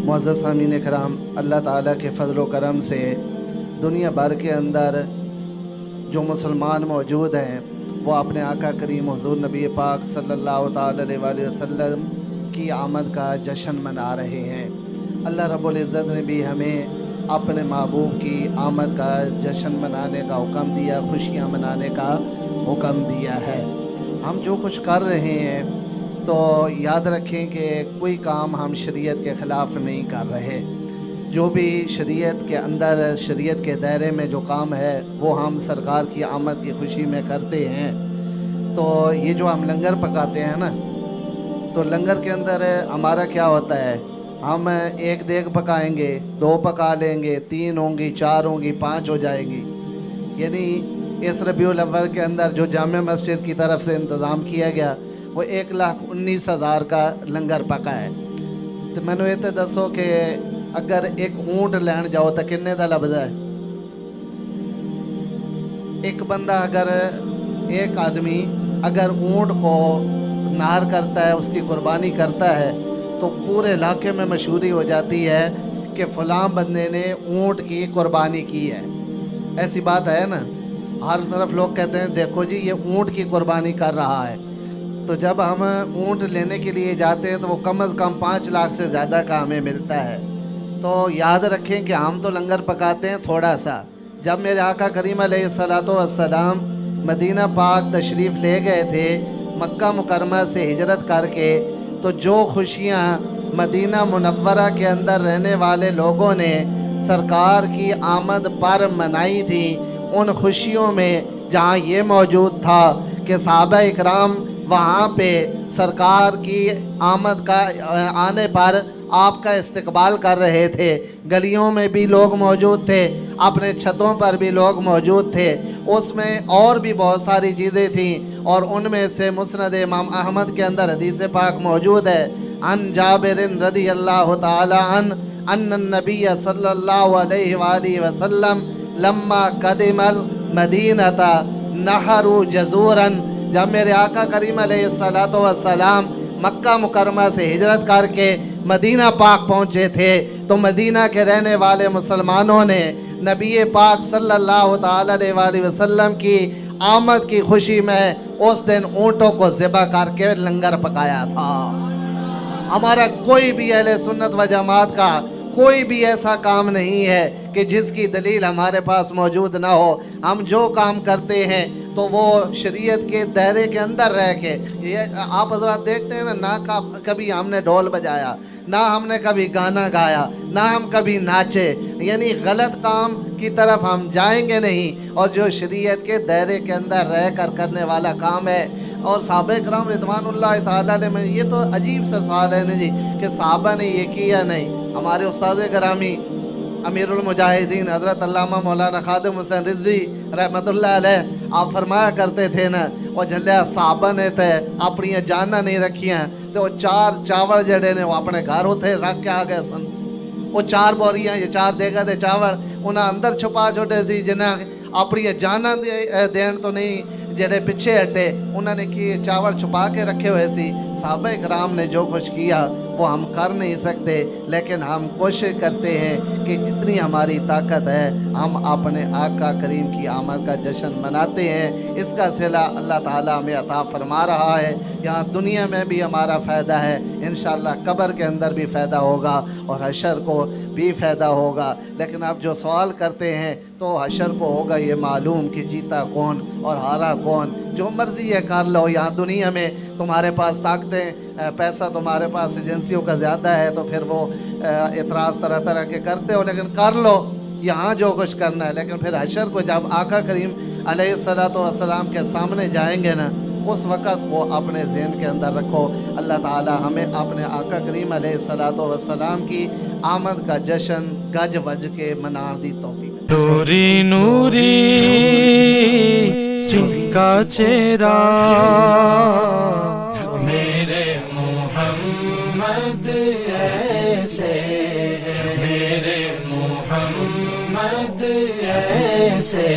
معزز سامعین کرام، اللہ تعالیٰ کے فضل و کرم سے دنیا بھر کے اندر جو مسلمان موجود ہیں وہ اپنے آقا کریم حضور نبی پاک صلی اللہ تعالیٰ علیہ وآلہ وسلم کی آمد کا جشن منا رہے ہیں۔ اللہ رب العزت نے بھی ہمیں اپنے محبوب کی آمد کا جشن منانے کا حکم دیا، خوشیاں منانے کا حکم دیا ہے۔ ہم جو کچھ کر رہے ہیں تو یاد رکھیں کہ کوئی کام ہم شریعت کے خلاف نہیں کر رہے۔ جو بھی شریعت کے اندر، شریعت کے دائرے میں جو کام ہے وہ ہم سرکار کی آمد کی خوشی میں کرتے ہیں۔ تو یہ جو ہم لنگر پکاتے ہیں نا، تو لنگر کے اندر ہمارا کیا ہوتا ہے، ہم ایک دیگ پکائیں گے، 2 پکا لیں گے، 3 ہوں گی، 4 ہوں گی، 5 ہو جائیں گی۔ یعنی اس ربیع الاول کے اندر جو جامع مسجد کی طرف سے انتظام کیا گیا وہ 1,19,000 کا لنگر پکا ہے۔ تو میں نے یہ دسو کہ اگر ایک اونٹ لین جاؤ تو کنے دا لبدا ہے؟ ایک بندہ اگر، ایک آدمی اگر اونٹ کو نہر کرتا ہے، اس کی قربانی کرتا ہے تو پورے علاقے میں مشہوری ہو جاتی ہے کہ فلاں بندے نے اونٹ کی قربانی کی ہے۔ ایسی بات ہے نا، ہر طرف لوگ کہتے ہیں دیکھو جی یہ اونٹ کی قربانی کر رہا ہے۔ تو جب ہم اونٹ لینے کے لیے جاتے ہیں تو وہ کم از کم 5 لاکھ سے زیادہ کا ہمیں ملتا ہے۔ تو یاد رکھیں کہ ہم تو لنگر پکاتے ہیں تھوڑا سا۔ جب میرے آقا کریم علیہ السلام مدینہ پاک تشریف لے گئے تھے مکہ مکرمہ سے ہجرت کر کے، تو جو خوشیاں مدینہ منورہ کے اندر رہنے والے لوگوں نے سرکار کی آمد پر منائی تھی، ان خوشیوں میں جہاں یہ موجود تھا کہ صحابہ اکرام وہاں پہ سرکار کی آمد کا آنے پر آپ کا استقبال کر رہے تھے، گلیوں میں بھی لوگ موجود تھے، اپنے چھتوں پر بھی لوگ موجود تھے، اس میں اور بھی بہت ساری چیزیں تھیں، اور ان میں سے مسند امام احمد کے اندر حدیث پاک موجود ہے، عن جابر رضی اللہ تعالی عنہ ان النبی صلی اللہ علیہ وآلہ وسلم لما قدم المدینہ نحروا جزورا۔ جب میرے آقا کریم علیہ السلام مکہ مکرمہ سے ہجرت کر کے مدینہ پاک پہنچے تھے تو مدینہ کے رہنے والے مسلمانوں نے نبی پاک صلی اللہ تعالی علیہ وآلہ وسلم کی آمد کی خوشی میں اس دن اونٹوں کو ذبح کر کے لنگر پکایا تھا۔ ہمارا کوئی بھی اہل سنت و جماعت کا کوئی بھی ایسا کام نہیں ہے کہ جس کی دلیل ہمارے پاس موجود نہ ہو۔ ہم جو کام کرتے ہیں تو وہ شریعت کے دائرے کے اندر رہ کے، یہ آپ حضرات دیکھتے ہیں نا، نہ کبھی ہم نے ڈھول بجایا، نہ ہم نے کبھی گانا گایا، نہ ہم کبھی ناچے، یعنی غلط کام کی طرف ہم جائیں گے نہیں، اور جو شریعت کے دائرے کے اندر رہ کر کرنے والا کام ہے۔ اور صحابہ کرام رضوان اللہ تعالیٰ علیہ میں یہ تو عجیب سا سوال ہے نا جی کہ صحابہ نے یہ کیا نہیں۔ ہمارے استاد گرامی امیر المجاہدین حضرت علامہ مولانا خادم حسین رضوی رحمت اللہ علیہ آپ فرمایا کرتے تھے نا، اور جھلیا صحابہ نے تے اپنی جاناں نہیں رکھیاں تو 4 چاول جڑے نے وہ اپنے گھر اتھے رکھ کے آ گئے سن۔ وہ 4 بوریاں، یہ 4 دیگا دے چاول انہاں اندر چھپا چھوٹے سی، جنہاں اپنی جاناں دین تو نہیں، جڑے پیچھے ہٹے انہوں نے کی چاول چھپا کے رکھے ہوئے سی۔ صحابہ اکرام نے جو کچھ کیا وہ ہم کر نہیں سکتے، لیکن ہم کوشش کرتے ہیں کہ جتنی ہماری طاقت ہے ہم اپنے آقا کریم کی آمد کا جشن مناتے ہیں۔ اس کا صلہ اللہ تعالیٰ ہمیں عطا فرما رہا ہے۔ یہاں دنیا میں بھی ہمارا فائدہ ہے، انشاءاللہ قبر کے اندر بھی فائدہ ہوگا اور حشر کو بھی فائدہ ہوگا۔ لیکن آپ جو سوال کرتے ہیں تو حشر کو ہوگا یہ معلوم کہ جیتا کون اور ہارا کون۔ جو مرضی ہے کر لو، یہاں دنیا میں تمہارے پاس طاقتیں، پیسہ تمہارے پاس ایجنسیوں کا زیادہ ہے تو پھر وہ اعتراض طرح طرح کے کرتے ہو، لیکن کر لو یہاں جو کچھ کرنا ہے۔ لیکن پھر حشر کو جب آقا کریم علیہ السلام کے سامنے جائیں گے نا، اس وقت وہ اپنے ذہن کے اندر رکھو۔ اللہ تعالی ہمیں اپنے آقا کریم علیہ السلام کی آمد کا جشن گج وج کے منان دی توفیق۔ نوری نوری سن کا چہرہ میرے محمد ایسے، میرے محمد ایسے